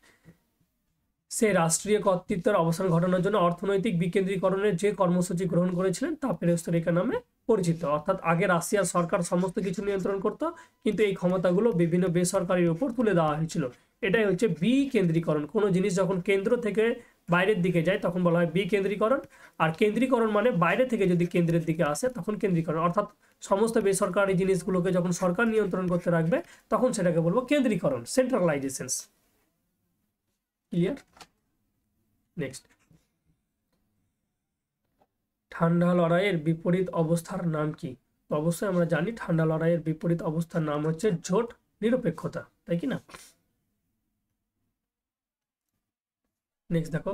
A: সে রাষ্ট্রীয় কর্তৃত্বের অবসান ঘটানোর জন্য অর্থনৈতিক বিকেন্দ্রীকরণের যে কর্মসূচি গ্রহণ করেছিলেন তা পেরেস্ত্রোয়কা নামে পরিচিত। অর্থাৎ আগে রাশিয়ার সরকার সমস্ত কিছু নিয়ন্ত্রণ করত, কিন্তু এই ক্ষমতাগুলো বিভিন্ন বেসরকারির উপর তুলে দেওয়া হয়েছিল। এটাই হচ্ছে বিকেন্দ্রীকরণ। কোনো জিনিস যখন কেন্দ্র থেকে বাইরের দিকে যায় তখন বলা হয় বিকেন্দ্রীকরণ। আর কেন্দ্রীকরণ মানে বাইরে থেকে যদি কেন্দ্রের দিকে আসে তখন কেন্দ্রীকরণ। অর্থাৎ সমস্ত বেসরকারি জিনিসগুলোকে যখন সরকার নিয়ন্ত্রণ করতে রাখবে তখন সেটাকে বলবো কেন্দ্রীকরণ, সেন্ট্রালাইজেশন। ক্লিয়ার? নেক্সট, ঠান্ডা লড়াইয়ের বিপরীত অবস্থার নাম কি? তো অবশ্যই আমরা জানি ঠান্ডা লড়াইয়ের বিপরীত অবস্থার নাম হচ্ছে জোট নিরপেক্ষতা, তাই কি না? নেক্সট দেখো,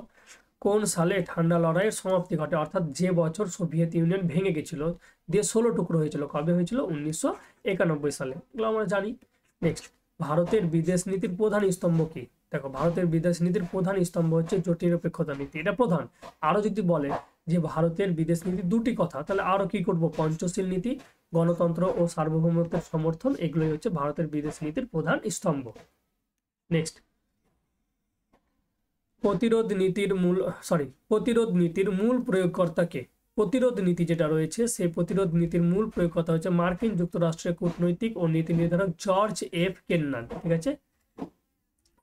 A: কোন সালে ঠান্ডা লড়াইয়ের সমাপ্তি ঘটে? অর্থাৎ যে বছর সোভিয়েত ইউনিয়ন ভেঙে গেছিল, দিয়ে 16 টুকরো হয়েছিল, কবে হয়েছিল? 1991 সালে। এগুলো আমরা জানি। নেক্সট, ভারতের বিদেশ নীতির প্রধান স্তম্ভ কি? দেখো, ভারতের বিদেশ নীতির প্রধান স্তম্ভ হচ্ছে জোট নিরপেক্ষতা নীতি, এটা প্রধান। আরো যদি বলে যে ভারতের বিদেশ নীতি দুটি কথা, তাহলে আরো কি করব? পঞ্চশীল নীতি, গণতন্ত্র ও সার্বভৌমত্বের সমর্থন, এগুলোই হচ্ছে ভারতের বিদেশ নীতির প্রধান স্তম্ভ। নেক্সট, প্রতিরোধ নীতির মূল প্রয়োগকর্তাকে। প্রতিরোধ নীতি যেটা রয়েছে সেই প্রতিরোধ নীতির মূল প্রয়োগকর্তা হচ্ছে মার্কিন যুক্তরাষ্ট্রের কূটনৈতিক ও নীতি নির্ধারক জর্জ এফ কেন্নান। ঠিক আছে,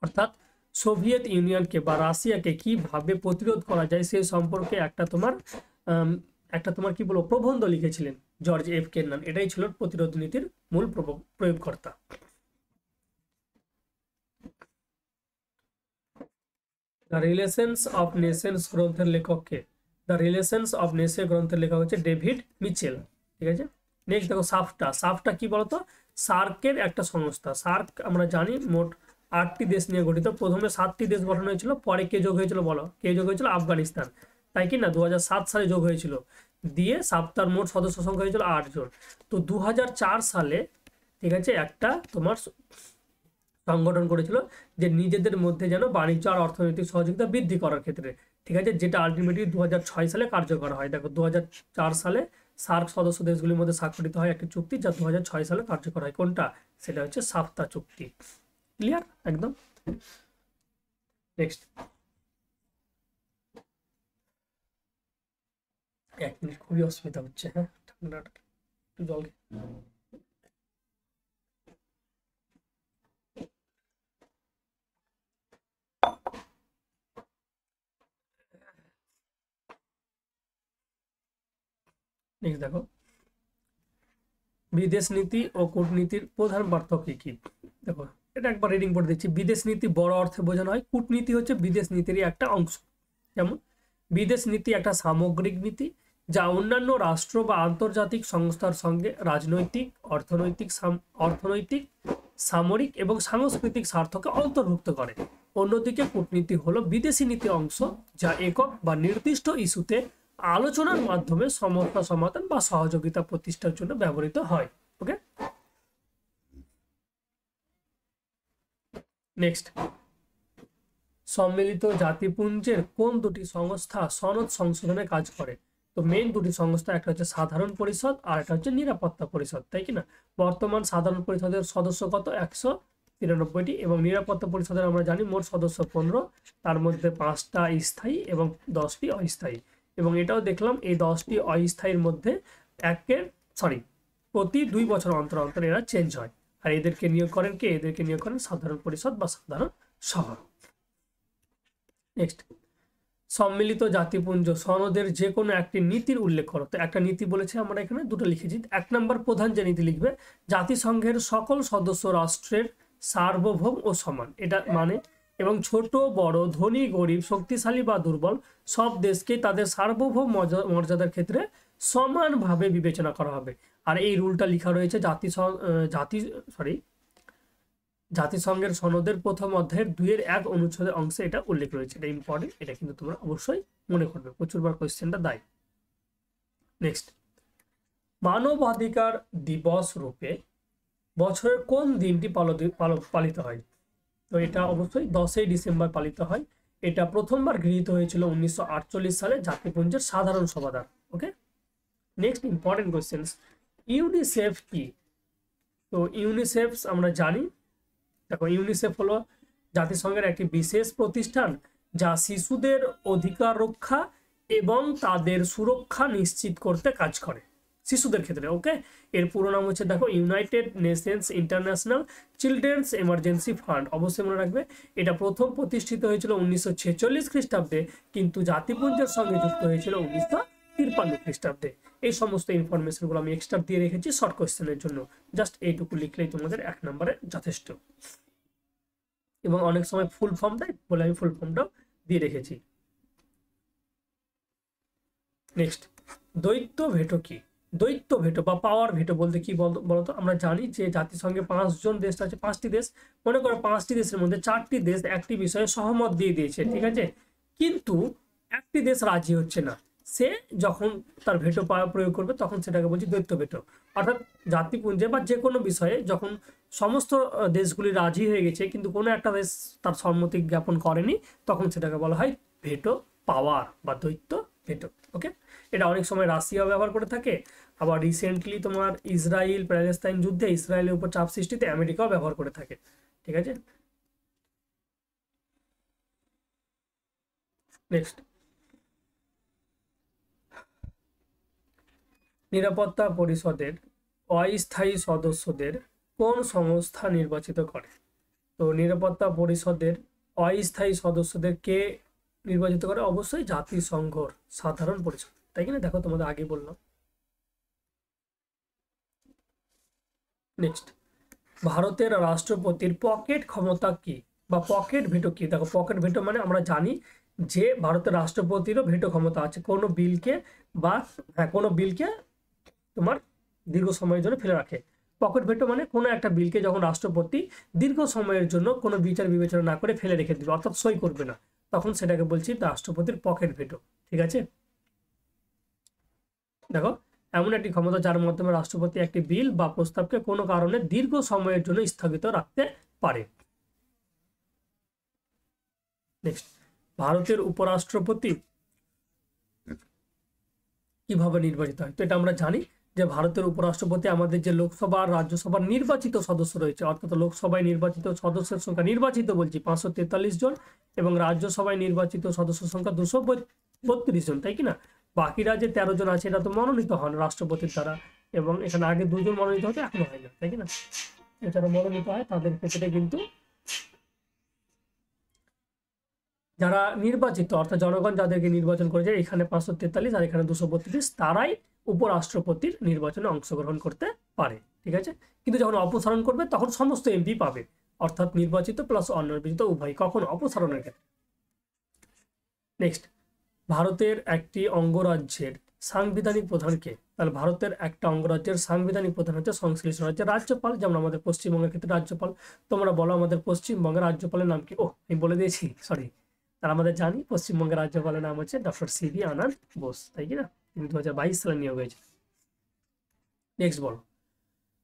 A: অর্থাৎ সোভিয়েত ইউনিয়নকে বা রাশিয়াকে কিভাবে প্রতিরোধ করা যায় সেই সম্পর্কে একটা তোমার কি বলবো প্রবন্ধ লিখেছিলেন জর্জ এফ কেন্নান। এটাই ছিল প্রতিরোধ নীতির মূল প্রয়োগকর্তা। দ্য রিলেশনস অফ নেশনস গ্রন্থের লেখককে। দ্য রিলেশনস অফ নেশন গ্রন্থের লেখক হচ্ছে ডেভিড মিচেল। ঠিক আছে, নেক্সট দেখো সাফটা কি বলতো? সার্কের একটা সংস্থা। সার্ক আমরা জানি মোট 8টি দেশ নিয়ে গঠিত। প্রথমে 7টি দেশ গঠন হয়েছিল, পরে কে যোগ হয়েছিল বলো? কে যোগ হয়েছিল? আফগানিস্তান, তাই কি না? 2007 সালে যোগ হয়েছিল, দিয়ে সাপ্তার মোট সদস্য সংখ্যা হয়েছিল 8 জন। তো 2004 সালে ঠিক আছে একটা তোমার সংগঠন করেছিল যে নিজেদের মধ্যে যেন বাণিজ্য আর অর্থনৈতিক সহযোগিতা বৃদ্ধি করার ক্ষেত্রে। ঠিক আছে, যেটা আলটিমেটলি 2006 সালে কার্যকর হয়। দেখো 2004 সালে সার্ক সদস্য দেশগুলির মধ্যে স্বাক্ষরিত হয় একটি চুক্তি, যা 2006 সালে কার্যকর হয়। কোনটা? সেটা হচ্ছে সাফতা চুক্তি। ক্লিয়ার একদম? নেক্সট, 1 মিনিট, খুবই অসুবিধা হচ্ছে। হ্যাঁ, ঠান্ডাটা একটু জল নেক্সট দেখো, বিদেশ নীতি ও কূটনীতির প্রধান পার্থক্য কি? দেখো এটা একবার রিডিং পড়ে দিচ্ছি। বিদেশ নীতি বড় অর্থে বোঝানো হয়, কূটনীতি হচ্ছে বিদেশ নীতিরই একটা অংশ। যেমন বিদেশ নীতি একটা সামগ্রিক নীতি যা অন্যান্য রাষ্ট্র বা আন্তর্জাতিক সংস্থার সঙ্গে রাজনৈতিক, অর্থনৈতিক, সামরিক এবং সাংস্কৃতিক স্বার্থকে অন্তর্ভুক্ত করে। অন্যদিকে কূটনীতি হলো বিদেশি নীতির অংশ, যা একক বা নির্দিষ্ট ইস্যুতে আলোচনার মাধ্যমে সমস্যা সমাধান বা সহযোগিতা প্রতিষ্ঠার জন্য ব্যবহৃত হয়। ওকে, নেক্সট, সম্মিলিত জাতিপুঞ্জের কোন দুটি সংস্থা সনদ সংশোধনে কাজ করে? তো মেইন দুটি সংস্থা, একটা হচ্ছে সাধারণ পরিষদ আর একটা হচ্ছে নিরাপত্তা পরিষদ, তাই কি না? বর্তমান সাধারণ পরিষদের সদস্য কত? 193টি, এবং নিরাপত্তা পরিষদের আমরা জানি মোট সদস্য 15, তার মধ্যে 5টা স্থায়ী এবং 10টি অস্থায়ী। এবং এটাও দেখলাম এই 10টি অস্থায়ীর মধ্যে প্রতি 2 বছর অন্তর অন্তর এরা চেঞ্জ হয়। আর এদেরকে নিয়োগ করেন কে? এদেরকে নিয়োগ করেন সাধারণ পরিষদ বা সাধারণ সভা। নেক্সট, সম্মিলিত জাতিপুঞ্জ সনদের যে কোনো একটি নীতির উল্লেখ করো। তো একটা নীতি বলেছে, আমরা এখানে দুটো লিখেছি। 1 নম্বর প্রধান যে নীতি লিখবে, জাতিসংঘের সকল সদস্য রাষ্ট্রের সার্বভৌম ও সমান, এটা মানে, এবং ছোট বড়, ধনী গরিব, শক্তিশালী বা দুর্বল সব দেশকে তাদের সার্বভৌম মর্যাদার ক্ষেত্রে সমানভাবে বিবেচনা করা হবে। আর এই রুলটা লেখা রয়েছে জাতিসংঘের সনদের প্রথম অধ্যায়ের 2-1 অনুচ্ছেদের অংশে এটা উল্লেখ রয়েছে। এটা ইম্পর্টেন্ট, এটা কিন্তু তোমরা অবশ্যই মনে করবে, প্রচুরবার কোশ্চেনটা দেয়। নেক্সট, মানবাধিকার দিবস রূপে বছরের কোন দিনটি পালিত হয়? তো এটা অবশ্যই 10ই ডিসেম্বর পালিত হয়। এটা প্রথমবার গৃহীত হয়েছিল 1948 সালে জাতিপুঞ্জের সাধারণ সভা দ্বারা। ওকে, নেক্সট ইম্পর্টেন্ট কোশ্চেন, ইউনিসেফ কি? তো ইউনিসেফ আমরা জানি, দেখো ইউনিসেফ হলো জাতিসংঘের একটি বিশেষ প্রতিষ্ঠান যা শিশুদের অধিকার রক্ষা এবং তাদের সুরক্ষা নিশ্চিত করতে কাজ করে শিশুদের ক্ষেত্রে। ওকে, এর পুরো নাম হচ্ছে দেখো United Nations international children's emergency fund. অবশ্যই মনে রাখবে, এটা প্রথম প্রতিষ্ঠিত হয়েছিল 1946 খ্রিস্টাব্দে, কিন্তু জাতিপুঞ্জের সঙ্গে যুক্ত হয়েছিল 1953 খ্রিস্টাব্দে। এই সমস্ত ইনফরমেশনগুলো আমি এক্সট্রা দিয়ে রেখেছি শর্ট কোশ্চেনের জন্য। জাস্ট এইটুকু লিখলেই তোমাদের 1 নম্বরে যথেষ্ট। এবং অনেক সময় ফুল ফর্ম দেয় বলে আমি ফুল ফর্মটাও দিয়ে রেখেছি। নেক্সট, দ্বৈত ভেটো কি? দ্বৈত ভেটো বা পাওয়ার ভেটো বলতে কি বলতো? আমরা জানি যে জাতিসংঘে 5 জন দেশ আছে, 5টি দেশ। মনে করো 5টি দেশের মধ্যে 4টি দেশ একটি বিষয়ে সহমত দিয়ে দিয়েছে, ঠিক আছে, কিন্তু একটি দেশ রাজি হচ্ছে না। সে যখন তার ভেটো প্রয়োগ করবে তখন সেটাকে বলছি দ্বৈত ভেটো। অর্থাৎ জাতিপুঞ্জে বা যে কোনো বিষয়ে যখন সমস্ত দেশগুলি রাজি হয়ে গেছে কিন্তু কোনো একটা দেশ তার সম্মতি জ্ঞাপন করেনি, তখন সেটাকে বলা হয় ভেটো পাওয়ার বা দ্বৈত ভেটো। ওকে, এটা অনেক সময় রাশিয়া ব্যবহার করে থাকে, আবার রিসেন্টলি তোমার ইসরায়েল প্যালেস্তাইন যুদ্ধে ইসরায়েলের উপর চাপ সৃষ্টিতে আমেরিকাও ব্যবহার করে থাকে। ঠিক আছে, নেক্সট, নিরাপত্তা পরিষদের অস্থায়ী সদস্যদের কোন সংস্থা নির্বাচিত করে? তো নিরাপত্তা পরিষদের অস্থায়ী সদস্যদের কে নির্বাচিত করে? অবশ্যই জাতিসংঘর সাধারণ পরিষদ, তাই কিনা? দেখো তোমাদের আগে বললাম। নেক্সট, ভারতের রাষ্ট্রপতির পকেট ক্ষমতা কি বা পকেট ভেটো কি? দেখো পকেট ভেটো মানে আমরা জানি যে ভারতের রাষ্ট্রপতিরও ভেটো ক্ষমতা আছে কোনো বিলকে বা কোনো বিলকে তোমার দীর্ঘ সময়ের জন্য ফেলে রাখে। পকেট ভেটো মানে কোনো একটা বিলকে যখন রাষ্ট্রপতি দীর্ঘ সময়ের জন্য কোনো বিচার বিবেচনা না করে ফেলে রেখে দিবে, অর্থাৎ সই করবে না, তখন সেটাকে বলছি রাষ্ট্রপতির পকেট ভেটো। ঠিক আছে, দেখো এমন একটি ক্ষমতা যার মাধ্যমে রাষ্ট্রপতি একটি বিল বা প্রস্তাবকে কোনো কারণে দীর্ঘ সময়ের জন্য স্থগিত রাখতে পারে। নেক্সট, ভারতের উপরাষ্ট্রপতি কিভাবে নির্বাচিত হয়? তো এটা আমরা জানি যে ভারতের উপরাষ্ট্রপতি আমাদের যে লোকসভা আর রাজ্যসভার নির্বাচিত সদস্য রয়েছে, অর্থাৎ লোকসভায় নির্বাচিত সদস্যের সংখ্যা, নির্বাচিত বলছি 543 জন, এবং রাজ্যসভায় নির্বাচিত সদস্যের সংখ্যা 232 জন, তাই কিনা? বাকিরা যে 13 জন আছে এটা তো মনোনীত হন রাষ্ট্রপতির দ্বারা, এবং এখানে আগে 2 জন মনোনীত হতো, এখনো হয় না, তাই কিনা? যারা মনোনীত হয় তাদের ক্ষেত্রে কিন্তু যারা নির্বাচিত অর্থাৎ জনগণ যাদেরকে নির্বাচন করেছে, এখানে 543 আর এখানে 232, তারাই উপরাষ্ট্রপতির নির্বাচনে অংশগ্রহণ করতে পারে। ঠিক আছে, কিন্তু যখন অপসারণ করবে তখন সমস্ত এমপি পাবে, অর্থাৎ নির্বাচিত প্লাস অনির্বাচিত উভয়, কখন অপসারণের ক্ষেত্রে। নেক্সট, ভারতের একটি অঙ্গরাজ্যের সাংবিধানিক প্রধানকে? তাহলে ভারতের একটা অঙ্গরাজ্যের সাংবিধানিক প্রধান হচ্ছে সংশ্লিষ্ট রাজ্যের রাজ্যপাল, যেমন আমাদের পশ্চিমবঙ্গের ক্ষেত্রে রাজ্যপাল। তোমরা বলো আমাদের পশ্চিমবঙ্গের রাজ্যপালের নাম কি? ও আমি বলে দিয়েছি, সরি। তারা আমাদের জানি পশ্চিমবঙ্গের রাজ্যপালের নাম হচ্ছে ডক্টর সিভি আনন্দ বোস, তাই কি না? 2022 সালে নিয়োগ হয়েছে। নেক্সট বলো,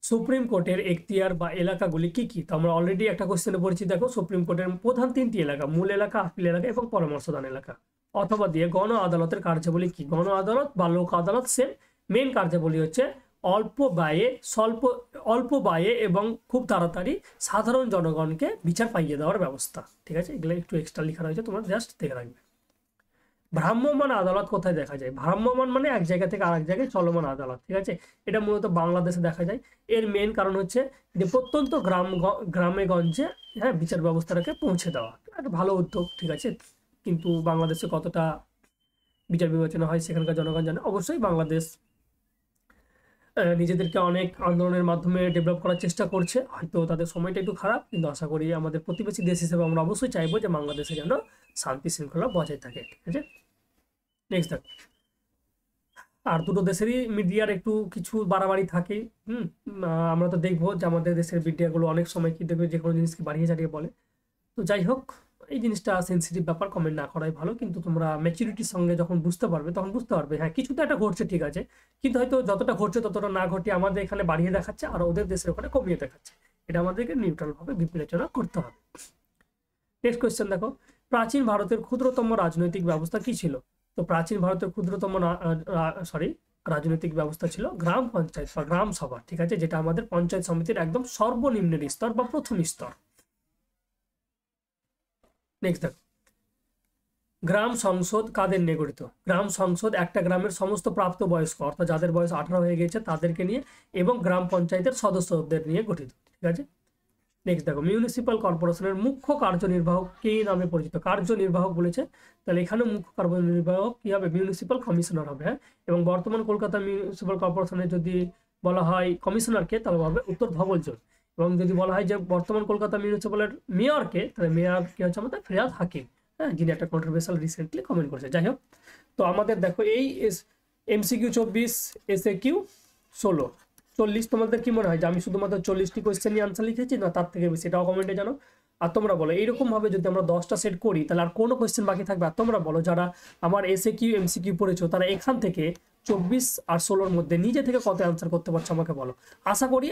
A: সুপ্রিম কোর্টের এখতিয়ার বা এলাকাগুলি কি কি? তো আমরা অলরেডি একটা কোশ্চেনে পড়েছি, দেখো সুপ্রিম কোর্টের প্রধান 3টি এলাকা, মূল এলাকা, আপিল এলাকা এবং পরামর্শদান এলাকা। অথবা দিয়ে গণ আদালতের কার্যাবলী কি? গণ আদালত বা লোক আদালত সেম, মেন কার্যাবলী হচ্ছে অল্প ব্যয়ে এবং খুব তাড়াতাড়ি সাধারণ জনগণকে বিচার পাইয়ে দেওয়ার ব্যবস্থা। ঠিক আছে, এগুলো একটু এক্সট্রা লেখা রয়েছে, তোমরা জাস্ট দেখে রাখবে। ভ্রাম্যমাণ আদালত কোথায় দেখা যায়? ভ্রাম্যমাণ মানে এক জায়গা থেকে আরেক জায়গায় চলমান আদালত। ঠিক আছে, এটা মূলত বাংলাদেশে দেখা যায়। এর মেন কারণ হচ্ছে যে প্রত্যন্ত গ্রামে গঞ্জে বিচার ব্যবস্থাটাকে পৌঁছে দেওয়া, একটা ভালো উদ্যোগ। ঠিক আছে, কিন্তু বাংলাদেশে কতটা বিচার বিবেচনা হয় সেখানকার জনগণ জানে। অবশ্যই বাংলাদেশ নিজেদেরকে অনেক আন্দোলনের মাধ্যমে ডেভেলপ করার চেষ্টা করছে, হয়তো তাদের সময়টা একটু খারাপ, কিন্তু আশা করি আমাদের প্রতিবেশী দেশ হিসেবে আমরা অবশ্যই চাইবো যে বাংলাদেশে যেন শান্তি শৃঙ্খলা বজায় থাকে। ঠিক আছে, নেক্সট দেখো, আর দুটো দেশেরই মিডিয়ার একটু কিছু বাড়াবাড়ি থাকে। আমরা তো দেখবো যে আমাদের দেশের মিডিয়াগুলো অনেক সময় কি দেখবে যে কোনো জিনিসকে বাড়িয়ে চাড়িয়ে বলে। তো যাই হোক, এই জিনিসটা সেন্সিটিভ ব্যাপার, কমেন্ট না করাই ভালো। কিন্তু তোমরা ম্যাচুরিটির সঙ্গে যখন বুঝতে পারবে তখন বুঝতে পারবে হ্যাঁ কিছু তো একটা ঘটছে, ঠিক আছে, কিন্তু হয়তো যতটা ঘটছে ততটা না ঘটে আমাদের এখানে বাড়িয়ে দেখাচ্ছে আর ওদের দেশের ওখানে কমিয়ে দেখাচ্ছে। এটা আমাদেরকে নিউট্রাল ভাবে বিবেচনা করতে হবে। নেক্সট কোয়েশ্চেন দেখো, প্রাচীন ভারতের ক্ষুদ্রতম রাজনৈতিক ব্যবস্থা কি ছিল? তো প্রাচীন ভারতের ক্ষুদ্রতম রাজনৈতিক ব্যবস্থা ছিল গ্রাম পঞ্চায়েত বা গ্রাম সভা। ঠিক আছে, যেটা আমাদের পঞ্চায়েত সমিতির একদম সর্বনিম্নের স্তর বা প্রথম স্তর। নেক্সট দেখো, গ্রাম সংসদ কাদের নিয়ে গঠিত? গ্রাম সংসদ একটা গ্রামের সমস্ত প্রাপ্তবয়স্ক অর্থাৎ যাদের বয়স 18 হয়ে গেছে তাদেরকে নিয়ে এবং গ্রাম পঞ্চায়েতের সদস্যদের নিয়ে গঠিত। ঠিক আছে, নেক্সট দেখো, মিউনিসিপাল কর্পোরেশনের মুখ্য কার্যনির্বাহক কি নামে পরিচিত? কার্যনির্বাহক বলেছে, তাহলে এখানে মুখ্য কার্যনির্বাহক কি হবে? মিউনিসিপাল কমিশনার হবে। হ্যাঁ, এবং বর্তমান কলকাতা মিউনিসিপাল কর্পোরেশনের যদি বলা হয় কমিশনারকে তাহলে হবে উত্তর ধবলজন, এবং যদি বলা হয় যে বর্তমান কলকাতা মিউনিসিপালের মেয়রকে, তাহলে মেয়র কি হচ্ছে আমাদের ফিরহাদ হাকিম, হ্যাঁ, যিনি একটা কন্ট্রোভার্সিয়াল রিসেন্টলি কমেন্ট করেছে। যাই হোক, তো আমাদের দেখো এই MCQ 24, SAQ 16, 40, তোমাদের কি মনে হয় যে আমি শুধুমাত্র 40টি কোয়েশ্চেন নিয়ে আনসার লিখেছি না তার থেকে বেশি? এটাও কমেন্টে জানো। আর তোমরা বলো এইরকম ভাবে যদি আমরা 10টা সেট করি তাহলে আর কোনো কোয়েশ্চেন বাকি থাকবে? আর তোমরা বলো যারা আমার SAQ MCQ পড়েছো তারা এখান থেকে 24 আর 16-র মধ্যে নিজে থেকে কত অ্যান্সার করতে পারছো আমাকে বলো। আশা করি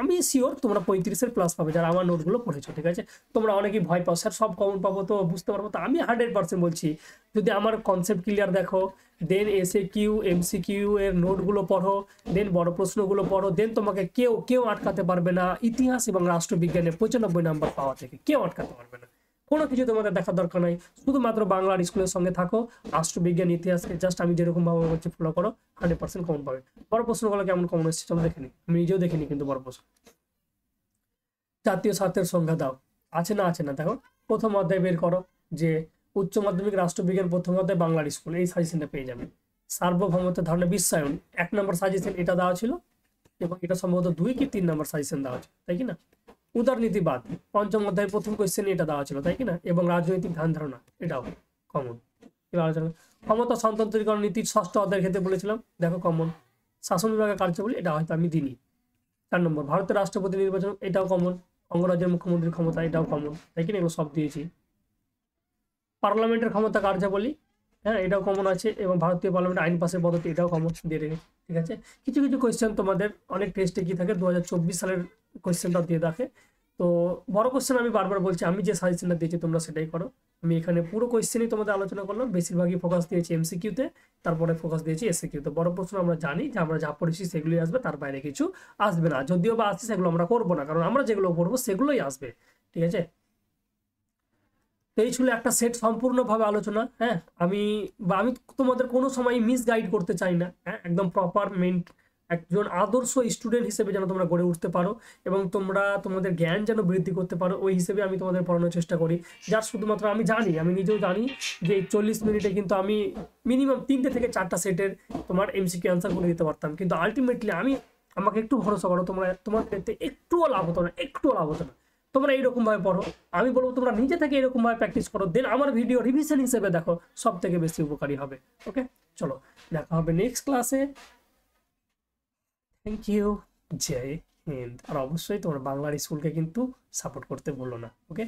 A: আমি শিওর তোমরা 35-এর প্লাস পাবে যারা আমার নোটগুলো পড়েছো, ঠিক আছে। তোমরা অনেকেই ভয় পাও স্যার সব কমন পাবো তো বুঝতে পারবো, তো আমি 100% বলছি যদি আমার কনসেপ্ট ক্লিয়ার দেখো, দেন এসএকিউ এমসিকিউ এর নোটগুলো পড়ো, দেন বড় প্রশ্নগুলো পড়ো, দেন তোমাকে কেউ আটকাতে পারবে না ইতিহাস এবং রাষ্ট্রবিজ্ঞানে 95 নাম্বার পাওয়া থেকে কেউ আটকাতে পারবে না। কোনো কিছু তোমাদের দেখার দরকার নাই, শুধুমাত্র বাংলার স্কুলের সঙ্গে থাকো, রাষ্ট্রবিজ্ঞান ইতিহাসকে জাস্ট আমি যেরকম ভাবে বলছি ফলো করো, 100% কমন পাবে। বড় প্রশ্নগুলো কেমন কমন এসেছে চলো দেখে নি, আমি নিজেও দেখিনি কিন্তু বড় প্রশ্ন। জাতীয় স্বার্থের সংজ্ঞা দাও, আছে না দেখো প্রথম অধ্যায় বের করো যে উচ্চ মাধ্যমিক রাষ্ট্রবিজ্ঞান প্রথম অধ্যায় বাংলার স্কুল, এই সাজেশনটা পেয়ে যাবে। সার্বভৌমত্বের ধারণা বিশ্বায়ন 1 নম্বর সাজেশন এটা দেওয়া ছিল, এবং এটা সম্ভবত 2 কি 3 নম্বর সাজেশন দেওয়া ছিল, তাই কি না। উদারনীতিবাদ পঞ্চম অধ্যায় প্রথম কোয়েশ্চেন এটা দেওয়া ছিল, তাই কি না। এবং রাজনৈতিক ধ্যান ধারণা এটাও কমন। এবার আলোচনা ক্ষমতা স্বতন্ত্রীকরণ নীতির 6ষ্ঠ অধ্যায়ের ক্ষেত্রে বলেছিলাম, দেখো কমন। শাসন বিভাগের কার্যাবলী এটা হয়তো আমি দিইনি। 4 নম্বর ভারতের রাষ্ট্রপতি নির্বাচন এটাও কমন। অঙ্গরাজ্যের মুখ্যমন্ত্রীর ক্ষমতা এটাও কমন, তাই কি না, এগুলো সব দিয়েছি। পার্লামেন্টের ক্ষমতা কার্যাবলী, হ্যাঁ এটাও কমন আছে, এবং ভারতীয় পার্লামেন্ট আইন পাশের পদ্ধতি এটাও কমন দিয়ে রেখে, ঠিক আছে। কিছু কোয়েশ্চেন তোমাদের অনেক টেস্টে কি থাকে 2024 সালের কোয়েশ্চেনটাও দিয়ে রাখে। তো বড় কোয়েশ্চেন আমি বারবার বলছি, আমি যে সাজেশনটা দিয়েছি তোমরা সেটাই করো। আমি এখানে পুরো কোয়েশ্চেনই তোমাদের আলোচনা করলাম, বেশিরভাগই ফোকাস দিয়েছি এমসিকিউতে, তারপরে ফোকাস দিয়েছি এসএকিউতে। বড় প্রশ্ন আমরা জানি যে আমরা যা পড়েছি সেগুলোই আসবে, তার বাইরে কিছু আসবে না, যদিও বা আসছে সেগুলো আমরা করবো না, কারণ আমরা যেগুলো পড়বো সেগুলোই আসবে, ঠিক আছে। তো এই ছিল একটা সেট সম্পূর্ণভাবে আলোচনা। হ্যাঁ আমি তোমাদের কোনো সময় মিসগাইড করতে চাই না, হ্যাঁ একদম প্রপার একজন আদর্শ স্টুডেন্ট হিসেবে যেন তোমরা গড়ে উঠতে পারো, এবং তোমরা তোমাদের জ্ঞান যেন বৃদ্ধি করতে পারো, ওই হিসেবে আমি তোমাদের পড়ানোর চেষ্টা করি। যার শুধুমাত্র আমি নিজেও জানি যে 40 মিনিটে কিন্তু আমি মিনিমাম 3টে থেকে 4টা সেটের তোমার এমসিকিউ অ্যান্সার করে দিতে পারতাম, কিন্তু আলটিমেটলি আমাকে একটু ভরসা করো, তোমাদের একটুও লাভ হতো না। তোমরা এইরকম ভাবে পড়ো, আমি বলবো তোমরা নিজে থেকে এরকম ভাবে প্র্যাকটিস করো, দেন আমার ভিডিও রিভিশন হিসেবে দেখো, সব থেকে বেশি উপকারী হবে। ওকে চলো দেখা হবে নেক্সট ক্লাসে। থ্যাংক ইউ, জয় হিন্দ। আর অবশ্যই তোমরা বাংলার স্কুলকে কিন্তু সাপোর্ট করতে ভুলো না। ওকে।